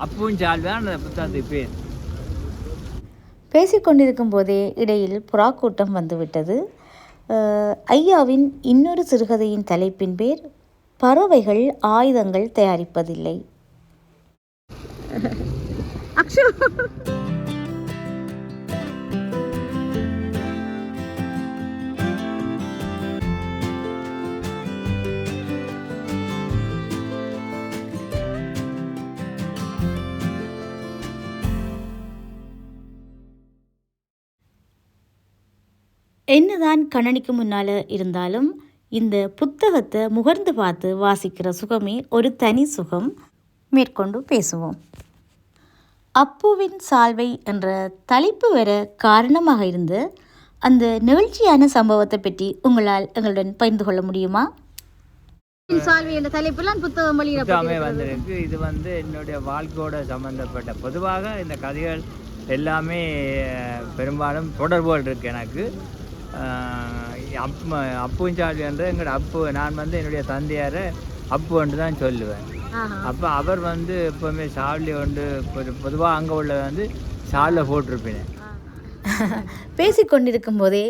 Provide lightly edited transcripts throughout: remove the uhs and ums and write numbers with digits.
அப்புஞ்சால்தான் அந்த புத்தகத்துக்கு பேர். பேசிக்கொண்டிருக்கும் போதே இடையில் புறாக்கூட்டம் வந்துவிட்டது. ஐயாவின் இன்னொரு சிறுகதையின் தலைப்பின் பேர் பறவைகள் ஆயுதங்கள் தயாரிப்பதில்லை. என்னதான் கணனிக்கு முன்னால் இருந்தாலும் இந்த புத்தகத்தை முகர்ந்து பார்த்து வாசிக்கிற சுகமே ஒரு தனி சுகம். மேற்கொண்டு பேசுவோம். அப்புவின் சால்வை என்ற தலைப்பு வர காரணமாக இருந்து அந்த நிகழ்ச்சியான சம்பவத்தை பற்றி உங்களால் எங்களுடன் பகிர்ந்து கொள்ள முடியுமா? சால்வை என்ற தலைப்பில் புத்தகம் வந்திருக்கு. இது என்னுடைய வாழ்க்கையோட சம்பந்தப்பட்ட பொதுவாக இந்த கதைகள் எல்லாமே பெரும்பாலும் தொடர்புகள் இருக்குது எனக்கு. அப்புஞ்சால்வி என்ற எங்களோட அப்பு, நான் என்னுடைய தந்தையாரை அப்பு என்று தான் சொல்லுவேன். அப்போ அவர் எப்போவுமே சால்வி கொண்டு பொதுவாக அங்கே உள்ள சாலில் போட்டிருப்பேன். பேசிக்கொண்டிருக்கும் போதே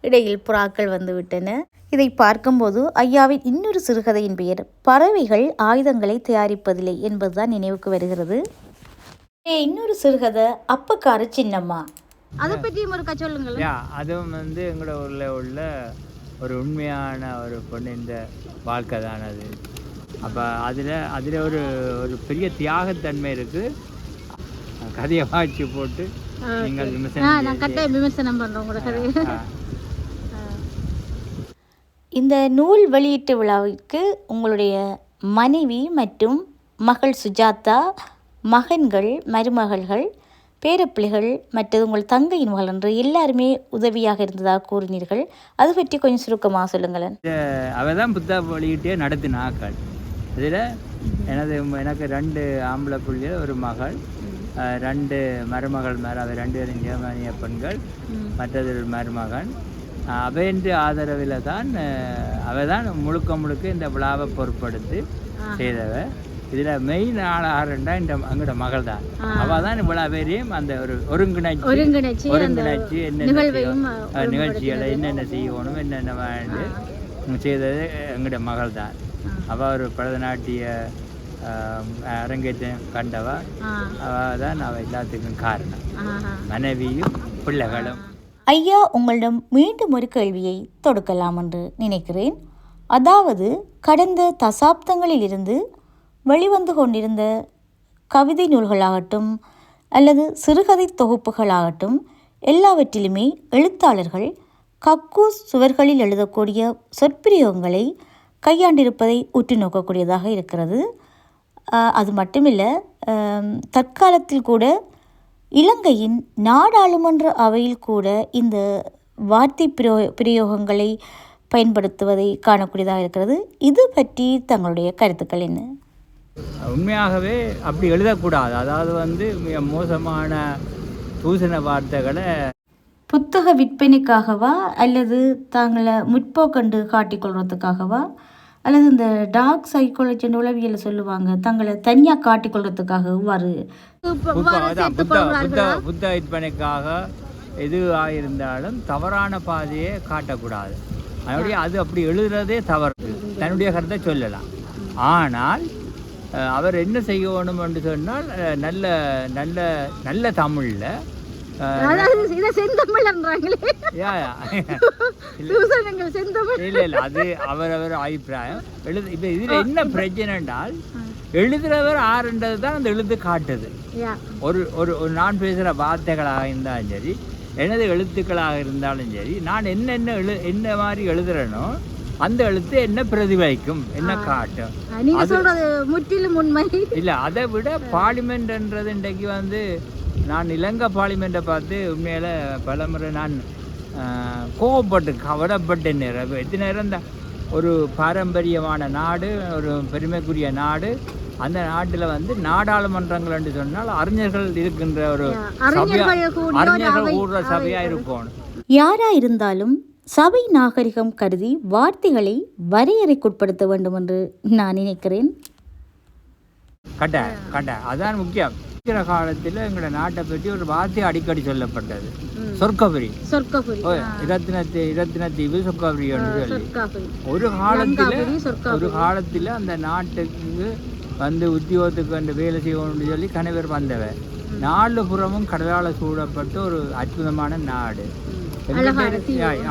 இடையில் புறாக்கள் வந்து விட்டன. இதை பார்க்கும்போது ஐயாவின் இன்னொரு சிறுகதையின் பெயர் பறவைகள் ஆயுதங்களை தயாரிப்பதில்லை என்பதுதான் நினைவுக்கு வருகிறது. இன்னொரு சிறுகதை அப்பக்கார சின்னம்மா. அதை பற்றியும் ஒரு சொல்லுங்கள். அதுவும் எங்களோட ஊரில் உள்ள ஒரு உண்மையான ஒரு பொண்ணின் வாழ்க்கை தான் அது. அப்போ அதில் ஒரு ஒரு பெரிய தியாகத்தன்மை இருக்குது. கதையை வாய்ச்சி போட்டு நீங்கள் விமர்சனம் பண்ணுறோம். இந்த நூல் வெளியீட்டு விழாவிற்கு உங்களுடைய மனைவி மற்றும் மகள் சுஜாதா, மகன்கள், மருமகள்கள், பேரப்பிள்ளைகள், மற்றது உங்கள் தங்கையின் மகள் என்று எல்லாருமே உதவியாக இருந்ததாக கூறினீர்கள். அது பற்றி கொஞ்சம் சுருக்கமாக சொல்லுங்களேன். அவள் தான் புத்தக வெளியீட்டே நடத்தினாக்கள். இதில் எனக்கு 2 ஆம்பளை பிள்ளைகள், ஒரு மகள், 2 மருமகள். அவை 2 பேரும் ஜெர்மனிய பெண்கள், மற்றது ஒரு மருமகன். அவைன்ற ஆதரவில் தான் அவள் தான் முழுக்க இந்த விழாவை பொறுப்படுத்தி செய்தவ. இதில் மெயின் ஆளாருண்டா எங்களோட மகள் தான். அவள் தான் இவ்வளோ பேரையும் அந்த ஒரு ஒருங்கிணைச்சி என்னென்ன நிகழ்ச்சிகளை என்னென்ன செய்யணும் என்னென்ன வாழ்ந்து செய்தது எங்களோட மகள் தான். அவள் ஒரு பரதநாட்டிய அரங்கேற்றம் கண்டவா. அவள் தான் அவள் எல்லாத்துக்கும் காரணம், மனைவியும் பிள்ளைகளும். ஐயா, உங்களிடம் மீண்டும் ஒரு கேள்வியை தொடுக்கலாம் என்று நினைக்கிறேன். அதாவது, கடந்த தசாப்தங்களில் இருந்து வெளிவந்து கொண்டிருந்த கவிதை நூல்களாகட்டும் அல்லது சிறுகதை தொகுப்புகளாகட்டும் எல்லாவற்றிலுமே எழுத்தாளர்கள் கக்கூஸ் சுவர்களில் எழுதக்கூடிய சொற்பிரயோகங்களை கையாண்டிருப்பதை உற்று நோக்கக்கூடியதாக இருக்கிறது. அது மட்டுமில்லை, தற்காலத்தில் கூட இலங்கையின் நாடாளுமன்ற அவையில் கூட இந்த வார்த்தை பிரயோகங்களை பயன்படுத்துவதை காணக்கூடியதாக இருக்கிறது. இது பற்றி தங்களுடைய கருத்துக்கள் என்ன? உண்மையாகவே அப்படி எழுதக்கூடாது. அதாவது மிக மோசமான தூசண வார்த்தைகளை புத்தக விற்பனைக்காகவா அல்லது தாங்களை முற்போக்கண்டு காட்டிக்கொள்றதுக்காகவா அல்லது இந்த டார்க் சைக்காலஜி உளவியல் சொல்லுவாங்க, தங்களை தனியாக காட்டிக்கொள்றதுக்காக புத்த விற்பனைக்காக எதுவாக இருந்தாலும் தவறான பாதையை காட்டக்கூடாது. அதனுடைய அது அப்படி எழுதுறதே தவறு. தன்னுடைய கருத்தை சொல்லலாம். ஆனால் அவர் என்ன செய்யணும் என்று சொன்னால் நல்ல நல்ல நல்ல தமிழில் இல்லை அது அவரவர் அபிப்பிராயம். இப்போ இதில் என்ன பிரச்சனை என்றால் எழுதுறவர் ஆறுன்றது தான் அந்த எழுத்து காட்டுது. ஒரு ஒரு நான் பேசுகிற வார்த்தைகளாக இருந்தாலும் சரி, எனது எழுத்துக்களாக இருந்தாலும் சரி, நான் என்ன மாதிரி எழுதுறேனோ அந்த எழுத்து என்ன பிரதிபலிக்கும், என்ன காட்டும். முற்றிலும் உண்மை இல்லை. அதை விட பார்லிமெண்ட்ன்றது இன்றைக்கு நான் இலங்கை பார்லிமெண்ட்டை பார்த்து உண்மையில பலமுறை நான் கோவப்பட்டு கவலைப்பட்டேன். எத்தனை நேரம் தான் ஒரு பாரம்பரியமான நாடு, ஒரு பெருமைக்குரிய நாடு, அந்த நாட்டில் நாடாளுமன்றங்கள் என்று சொன்னால் அறிஞர்கள் இருக்கின்ற ஒரு அறிஞர்கள் கூடுற சபையாக இருக்கணும். யாரா இருந்தாலும் சபை நாகரிகம் கருதி வார்த்தைகளை வரையறைக்குட்படுத்த வேண்டும் என்று நான் நினைக்கிறேன். கட்ட அதான் முக்கியம். இருக்கிற காலத்தில் எங்களோட நாட்டை பற்றி ஒரு வார்த்தை அடிக்கடி சொல்லப்பட்டது, சொர்க்கபுரி. இரத்தினத்தீவு சொர்க்கபுரி என்று சொல்லி ஒரு காலத்தில் அந்த நாட்டுக்கு வந்து உத்தியோகத்துக்கு வந்து வேலை செய்யணும்னு சொல்லி கணவர் வந்தவர். 4 புறமும் கடலால் சூழப்பட்ட ஒரு அற்புதமான நாடு,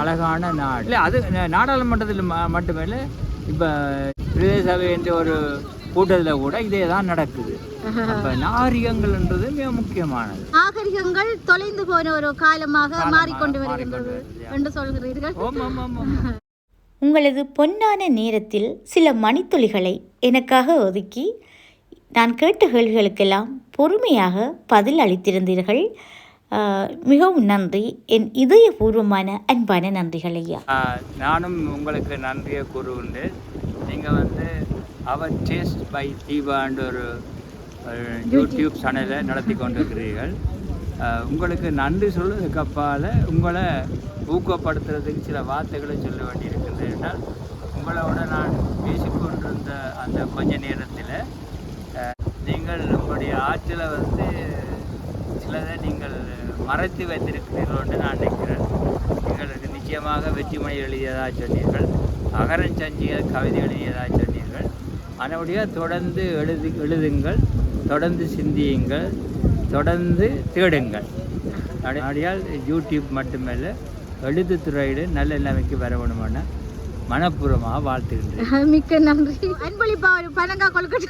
அழகான நாடு. இல்லை அது நாடாளுமன்றத்தில் மட்டுமல்ல, இப்போ பிரதேச சபை என்ற ஒரு கூட்டத்தில் கூட இதே தான் நடக்குது. அப்போ நாகரிகங்கள்ன்றது மிக முக்கியமானது. நாகரிகங்கள் தொலைந்து போன ஒரு காலமாக மாறிக்கொண்டு வருகின்றது என்று சொல்கிறீர்கள். உங்களது பொன்னான நேரத்தில் சில மணித்துளிகளை எனக்காக ஒதுக்கி நான் கேட்ட கேள்விகளுக்கெல்லாம் பொறுமையாக பதில் அளித்திருந்தீர்கள். மிகவும் நன்றி. என் இதயபூர்வமான அன்பான நன்றிகள் ஐயா. நானும் உங்களுக்கு நன்றியை கூறுகின்றேன். நீங்கள் வந்து அவர் டேஸ்ட் பை தீபான்ற ஒரு யூடியூப் சேனலை நடத்தி கொண்டிருக்கிறீர்கள். உங்களுக்கு நன்றி சொல்வதுக்கு அப்பால் உங்களை ஊக்கப்படுத்துறதுக்கு சில வார்த்தைகளை சொல்ல வேண்டியிருக்கின்றேன். உங்களோட நான் பேசிக்கொண்டிருந்த அந்த கொஞ்ச நேரத்தில் நீங்கள் உங்களுடைய ஆற்றலை வந்து சிலதை நீங்கள் மறைத்து வைத்திருக்கிறீர்கள் என்று நான் நினைக்கிறேன். எங்களுக்கு நிச்சயமாக வெற்றிமொழி எழுதியதாக சொன்னீர்கள், அகரஞ்சஞ்சிகள் கவிதை எழுதியதாக சொன்னீர்கள். அதனுடைய தொடர்ந்து எழுதுங்கள், தொடர்ந்து சிந்தியுங்கள், தொடர்ந்து தேடுங்கள். அப்படியால் யூடியூப் மட்டுமல்ல, எழுத்துத்துறையில் நல்ல நிலைமைக்கு வர வேணுமென மனப்பூர்வமாக வாழ்த்துகின்றேன். மிக்க நன்றி. அன்பளிப்பா ஒரு பனங்கா கொழுக்கட்டை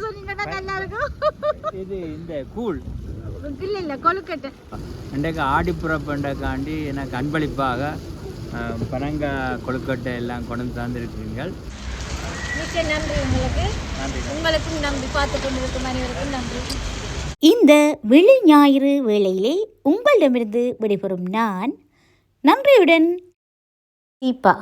சொன்னீங்கன்னா நல்லா இருக்கும். இது இந்த கூழ் இல்லை கொழுக்கட்டை இன்றைக்கு ஆடிப்புறப்பண்டக்காண்டி எனக்கு அன்பளிப்பாக பனங்காய் கொழுக்கட்டை எல்லாம் கொண்டு தந்திருக்கிறீர்கள். மிக்க நன்றி உங்களுக்கு. உங்களுக்கும் நன்றி, பார்த்து கொண்டிருக்கும் அனைவருக்கும் நன்றி. இந்த வெள்ளி ஞாயிறு வேளையிலே உங்களிடமிருந்து விடைபெறும் நான் நன்றியுடன் தீபா.